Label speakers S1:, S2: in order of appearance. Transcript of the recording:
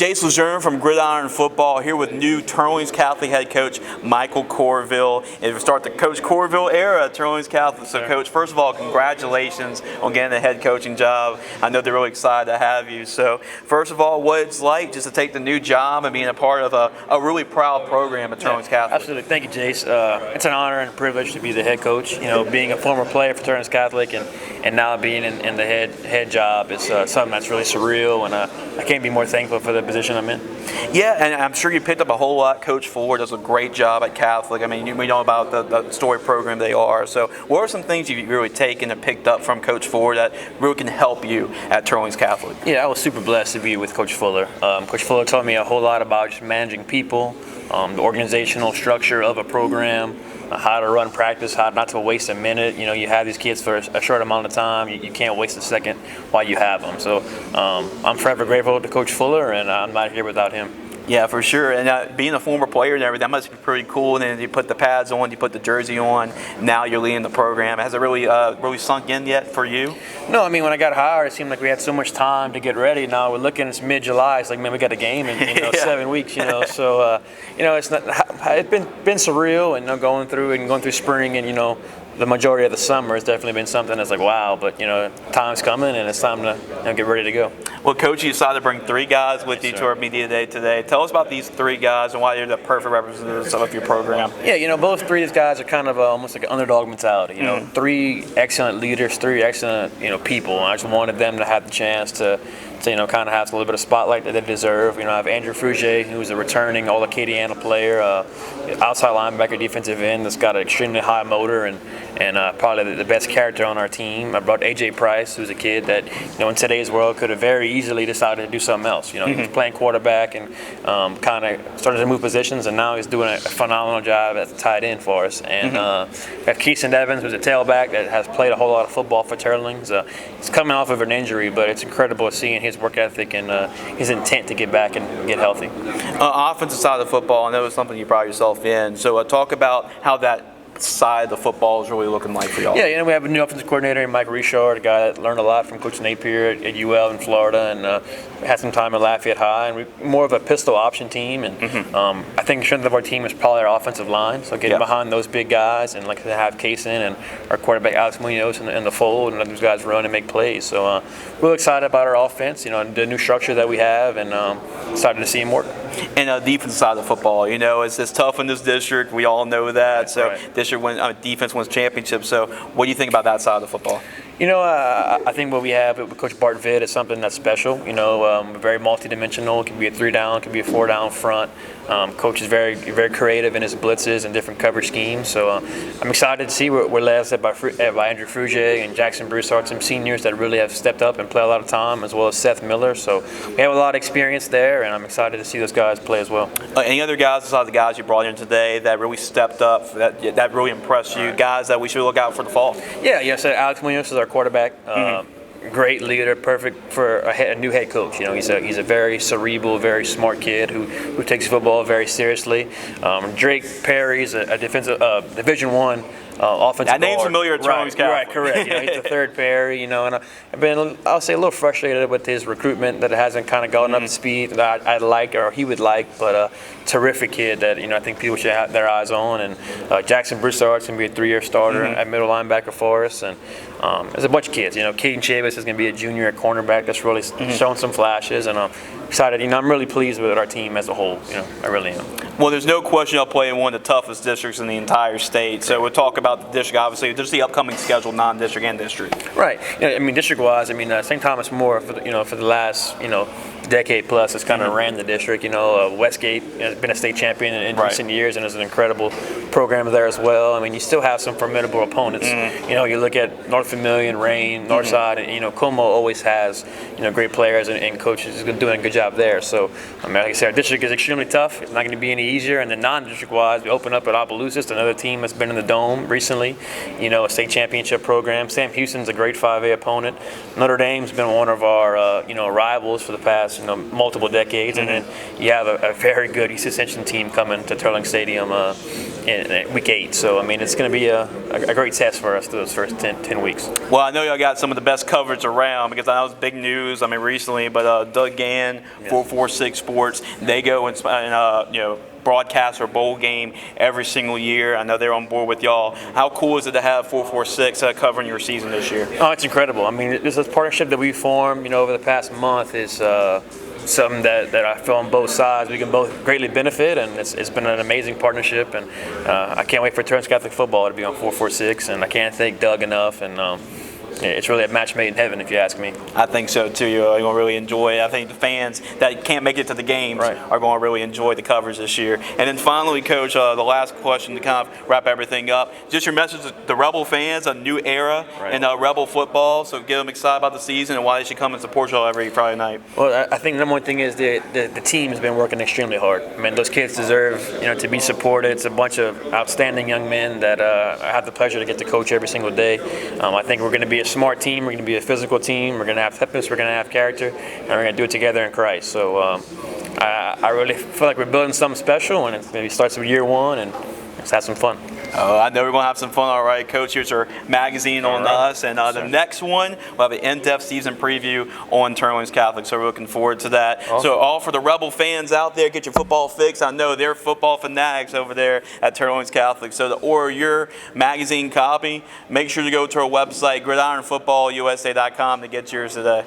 S1: Jace Lejeune from Gridiron Football here with new Teurlings Catholic head coach Michael Courville. And we start the Coach Courville era at Teurlings Catholic. So, Coach, first of all, congratulations on getting the head coaching job. I know they're really excited to have you. So, first of all, what it's like just to take the new job and being a part of a really proud program at Teurlings Catholic.
S2: Absolutely. Thank you, Jace. It's an honor and a privilege to be the head coach. You know, being a former player for Teurlings Catholic and now being in the head job is something that's really surreal, and I can't be more thankful for the position I'm in.
S1: Yeah, and I'm sure you picked up a whole lot. Coach Fuller does a great job at Catholic. I mean, we know about the story program they are. So what are some things you've really taken and picked up from Coach Fuller that really can help you at Teurlings Catholic?
S2: Yeah, I was super blessed to be with Coach Fuller. Coach Fuller taught me a whole lot about just managing people, the organizational structure of a program, how to run practice, how not to waste a minute. You know, you have these kids for a short amount of time. You can't waste a second while you have them. So I'm forever grateful to Coach Fuller, and I'm not here without him.
S1: Yeah, for sure. And being a former player and everything, that must be pretty cool. And then you put the pads on, you put the jersey on. Now you're leading the program. Has it really sunk in yet for you?
S2: No, I mean, when I got hired, it seemed like we had so much time to get ready. Now we're looking, it's mid-July. It's like, man, we got a game in
S1: yeah.
S2: 7 weeks. So it's been surreal, and going through spring, and the majority of the summer has definitely been something that's like, wow, but time's coming and it's time to get ready to go.
S1: Well, Coach, you decided to bring 3 guys with you to our media day today. Tell us about these 3 guys and why they're the perfect representatives of your program.
S2: Yeah, both 3 of these guys are kind of almost like an underdog mentality. 3 excellent leaders, 3 excellent people. And I just wanted them to have the chance to kind of have a little bit of spotlight that they deserve. I have Andrew Frugier, who's a returning All-Acadiana player, outside linebacker, defensive end that's got an extremely high motor and probably the best character on our team. I brought A.J. Price, who's a kid that in today's world could have very easily decided to do something else. He was playing quarterback and kind of started to move positions, and now he's doing a phenomenal job as a tight end for us. And we have Keeson Evans, who's a tailback that has played a whole lot of football for Teurlings. He's coming off of an injury, but it's incredible seeing his work ethic and his intent to get back and get healthy.
S1: Offensive side of the football, I know it's something you pride yourself in. So talk about how that side of the football is really looking like for y'all.
S2: Yeah, we have a new offensive coordinator, Mike Richard, a guy that learned a lot from Coach Napier at UL in Florida, and had some time at Lafayette High. And we're more of a pistol option team, and I think the strength of our team is probably our offensive line. So getting behind those big guys, and like to have Kaysen and our quarterback Alex Munoz in the fold, and let those guys run and make plays. So really excited about our offense, the new structure that we have, and excited to see him work.
S1: And defensive side of the football, it's tough in this district. We all know that. So
S2: right.
S1: Defense wins championships. So what do you think about that side of the football?
S2: I think what we have with Coach Bart Vitt is something that's special. Very multidimensional. It can be a 3-down, it can be a 4-down front. Coach is very, very creative in his blitzes and different coverage schemes. So I'm excited to see we're led by Andrew Frugier and Jackson Broussard, some seniors that really have stepped up and play a lot of time, as well as Seth Miller. So we have a lot of experience there, and I'm excited to see those guys play as well.
S1: Any other guys besides the guys you brought in today that really stepped up, that really impressed you, guys that we should look out for the fall?
S2: So Alex Munoz is our quarterback. Great leader, perfect for a new head coach. He's a very cerebral, very smart kid who takes football very seriously. Drake Perry's a defensive Division I offensive
S1: that name's
S2: guard.
S1: familiar at Teurlings Catholic.
S2: Right, correct. He's the third Perry, and I've been, I'll say, a little frustrated with his recruitment that it hasn't kind of gone up to speed that I'd like or he would like, but terrific kid that I think people should have their eyes on. And Jackson Broussard's going to be a 3-year starter at middle linebacker for us, and there's a bunch of kids. Caden Chavis is going to be a junior at cornerback that's really showing some flashes, and I'm excited. I'm really pleased with our team as a whole. I really am.
S1: Well, there's no question I'll play in one of the toughest districts in the entire state. So we'll talk about the district, obviously. There's the upcoming schedule, non-district and district.
S2: Right. District-wise, St. Thomas More for the last decade plus has kind of ran the district. Westgate has been a state champion in recent years, and is an incredible program there as well. You still have some formidable opponents. You look at North Vermilion, Rain, Northside, and Como always has great players and coaches doing a good job there. So like I said, our district is extremely tough. It's not going to be any easier. And then non-district wise, we open up at Opelousas, another team that's been in the Dome recently. A state championship program. Sam Houston's a great 5A opponent. Notre Dame's been one of our rivals for the past multiple decades, and then you have a very good East Ascension team coming to Teurlings Stadium in week 8. So it's going to be a a great test for us through those first 10 weeks.
S1: Well, I know y'all got some of the best coverage around because I know it's big news. I mean, recently, but Doug Gann, 446 Sports, they go and broadcast our bowl game every single year. I know they're on board with y'all. How cool is it to have 446 covering your season this year?
S2: Oh, it's incredible. I mean, this partnership that we formed, over the past month is something that I feel on both sides we can both greatly benefit, and it's been an amazing partnership. And I can't wait for Teurlings Catholic football to be on 446, and I can't thank Doug enough. And it's really a match made in heaven, if you ask me.
S1: I think so too. You're going to really enjoy it. I think the fans that can't make it to the games are going to really enjoy the coverage this year. And then finally, Coach, the last question to kind of wrap everything up. Just your message to the Rebel fans, a new era in Rebel football. So get them excited about the season and why they should come and support y'all every Friday night.
S2: Well, I think the number one thing is the team has been working extremely hard. I mean, those kids deserve to be supported. It's a bunch of outstanding young men that I have the pleasure to get to coach every single day. I think we're going to be a smart team. We're going to be a physical team. We're going to have toughness. We're going to have character, and we're going to do it together in Christ. So I really feel like we're building something special, and it maybe starts with year one, and let's have some fun.
S1: I know we're going to have some fun. All right, Coach, here's our magazine on us. And the next one, we'll have an in-depth season preview on Teurlings Catholic. So we're looking forward to that. Awesome. So all for the Rebel fans out there, get your football fix. I know they're football fanatics over there at Teurlings Catholic. So to order your magazine copy, make sure to go to our website, gridironfootballusa.com, to get yours today.